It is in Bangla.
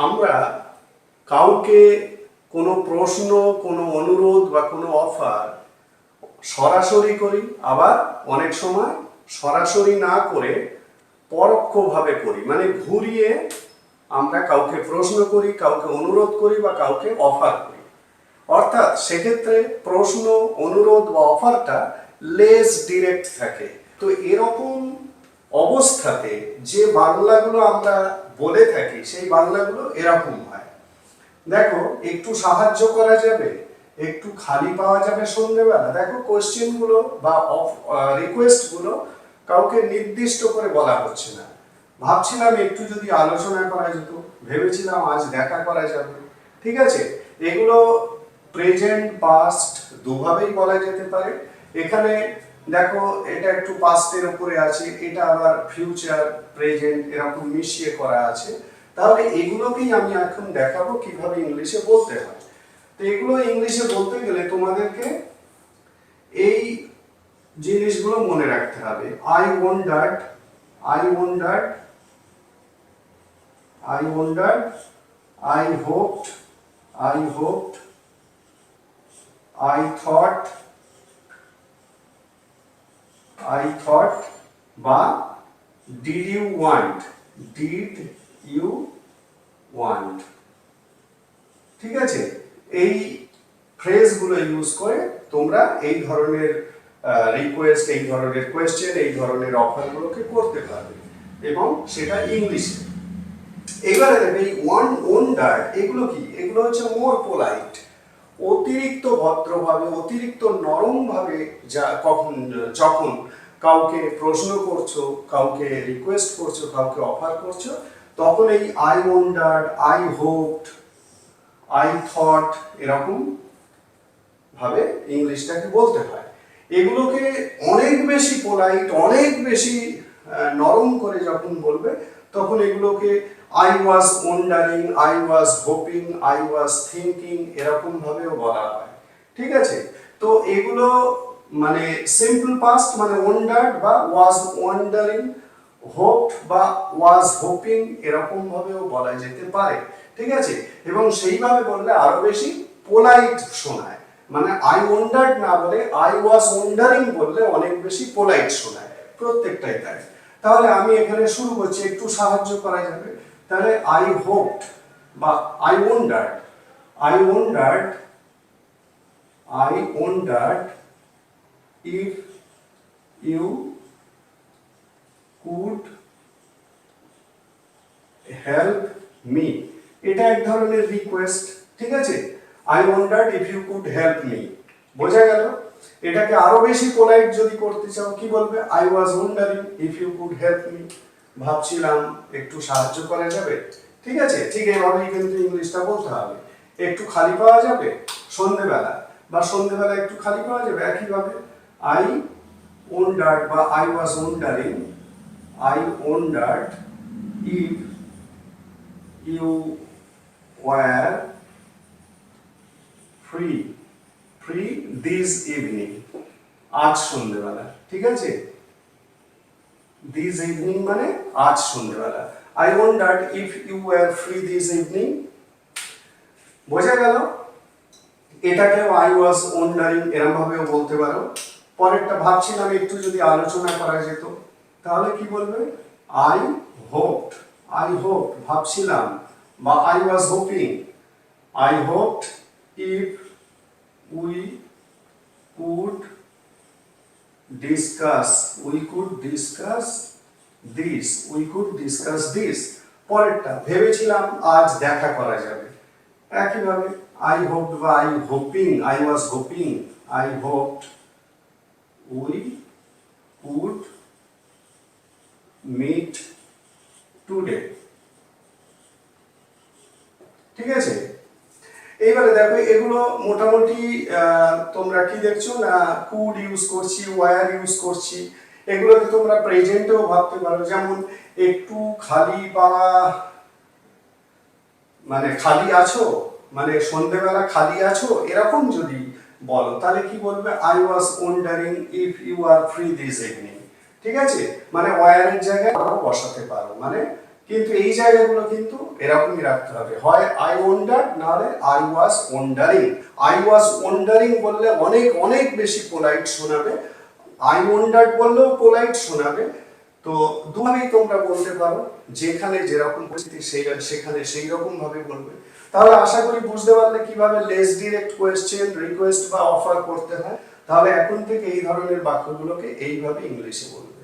আমরা কাউকে কোনো প্রশ্ন, কোনো অনুরোধ বা কোনো অফার সরাসরি করি, আবার অনেক সময় সরাসরি না করে পরোক্ষভাবে করি, মানে ঘুরিয়ে আমরা কাউকে প্রশ্ন করি, কাউকে অনুরোধ করি বা কাউকে অফার করি। অর্থাৎ সেক্ষেত্রে প্রশ্ন, অনুরোধ বা অফারটা লেস ডিরেক্ট থাকে। তো এরকম অবস্থাতে যে বাংলাগুলো আমরা বলে থাকি সেই বাংলাগুলো এরকম হয়। দেখো, একটু সাহায্য করা যাবে, একটু খালি পাওয়া যাবে সন্ধ্যেবেলা। দেখো, কোশ্চেনগুলো বা রিকোয়েস্টগুলো কাউকে নির্দিষ্ট করে বলা হচ্ছে না। ভাবছিলাম একটু যদি আলোচনা করা যেত, ভেবেছিলাম আজ দেখা করা যাবে, ঠিক আছে। এগুলো প্রেজেন্ট পাস্ট দুভাবেই বলা যেতে পারে। এখানে দেখো, এটা একটু পাস্টের উপরে আছে, এটা আবার ফিউচার, প্রেজেন্ট এরকম মিশিয়ে করা আছে। তাহলে এগুলোকেই আমি এখন দেখাবো কিভাবে ইংলিশে বলতে হয়। তো এগুলো ইংলিশে বলতে গেলে তোমাদেরকে এই জিনিসগুলো মনে রাখতে হবে। I wondered, I wandered, I wondered, I hoped, I hoped, I thought, বা did you want, did you want, ঠিক আছে। এই ফ্রেজগুলো ইউজ করে তোমরা এই ধরনের রিকোয়েস্ট, এই ধরনের কোয়েশ্চেন, এই ধরনের অফারগুলোকে করতে পারবে, এবং সেটা ইংলিশে। এবারে দেখবে এই ওয়ান্ডার্ড, এগুলো কি? এগুলো হচ্ছে মোর পোলাইট, অতিরিক্ত ভদ্রভাবে, অতিরিক্ত নরমভাবে যখন কাউকে প্রশ্ন করছো, কাউকে রিকোয়েস্ট করছো, কাউকে অফার করছো, তখন এই I wondered, I hopped, I thought এরকম ভাবে ইংলিশটাকে বলতে হয়। এগুলোকে অনেক বেশি পোলাইট, অনেক বেশি নরম করে যখন বলবে, তখন এগুলোকে I was wondering, I was hoping, I was thinking এরকম ভাবেও বলা হয়, ঠিক আছে। তো এগুলো মানে সিম্পল পাস্ট, মানে ওয়ান্ডার্ড বা ওয়াজ ওয়ান্ডারিং, হোপড বা ওয়াজ হোপিং এরকম ভাবেও বলা যেতে পারে, ঠিক আছে। এবং সেইভাবে বললে আরো বেশি পোলাইট শোনায়। মানে আই ওয়ান্ডার্ড না বলে আই ওয়াজ ওয়ান্ডারিং বললে অনেক বেশি পোলাইট শোনায়, প্রত্যেকটাই তাই। তাহলে আমি এখানে শুরু করছি, একটু সাহায্য করা যাবে। তাহলে আই হোপড বা I wondered, I wondered, I wondered if you could help me. এটা এক ধরনের রিকোয়েস্ট, ঠিক আছে। I wondered if you could help me, বোঝা গেল। এটাকে আরো বেশি পোলাইট যদি করতে চাও, কি বলবে? I was wondering if you could help me, ভাবছিলাম একটু সাহায্য করা যাবে, ঠিক আছে। ঠিক এইভাবেই কিন্তু ইংলিশটা বলতে হবে। একটু খালি পাওয়া যাবে সন্ধেবেলা, বা সন্ধেবেলা একটু খালি পাওয়া যাবে, একইভাবে আই ওয়ান্ডার্ড বা I was wondering, I wondered if you were free, free this evening, আজ সন্ধ্যেবেলা, ঠিক আছে। দিস ইভিনিং মানে আজ সন্ধ্যেবেলা। I wondered if you were free this evening, বোঝা গেল। এটাকেও আই ওয়াজ ওয়ান্ডারিং এরকম ভাবেও বলতে পারো। পরেরটা ভাবছিলাম একটু যদি আলোচনা করা যেত, তাহলে কি বলবে? আই হোপড, আই হোপড ভাবছিলাম, বা I was hoping, I hoped if we could discuss, we could discuss this, we could discuss this. পরেরটা ভেবেছিলাম আজ দেখা করা যাবে, একইভাবে আই হোপড বা I hoping, I was hoping, I hoped we could meet today, ঠিক আছে। এইবারে দেখো, এগুলো মোটামুটি তোমরা কি দেখছো না, কুড ইউজ করছি, ওয়ার ইউজ করছি। এগুলোকে তোমরা প্রেজেন্টেও ভাবতে পারো। যেমন একটু খালি পাওয়া, মানে খালি আছো, মানে সন্ধ্যেবেলা খালি আছো এরকম যদি বলো, তাহলে কি বলবে? I was wondering if you are free this evening, ঠিক আছে। মানে ওয়ারের জায়গায় বসাতে পারো, মানে কিন্তু এই জায়গাগুলো কিন্তু এরকমই রাখতে হবে, হয় আই ওয়ান্ডার, না হলে I was wondering. I was wandering বললে অনেক অনেক বেশি পোলাইট শোনাবে, আই ওয়ান্ডার্ড বললেও পোলাইট শোনাবে। তো দুভাবেই তোমরা বলতে পারো, যেখানে যেরকম পরিস্থিতি সেখানে সেই রকম ভাবে বলবে। তাহলে আশা করি বুঝতে পারলে কিভাবে লেস ডিরেক্ট কোয়েশ্চেন, রিকোয়েস্ট বা অফার করতে হয়। তাহলে এখন থেকে এই ধরনের বাক্যগুলোকে এইভাবে ইংলিশে বলবে।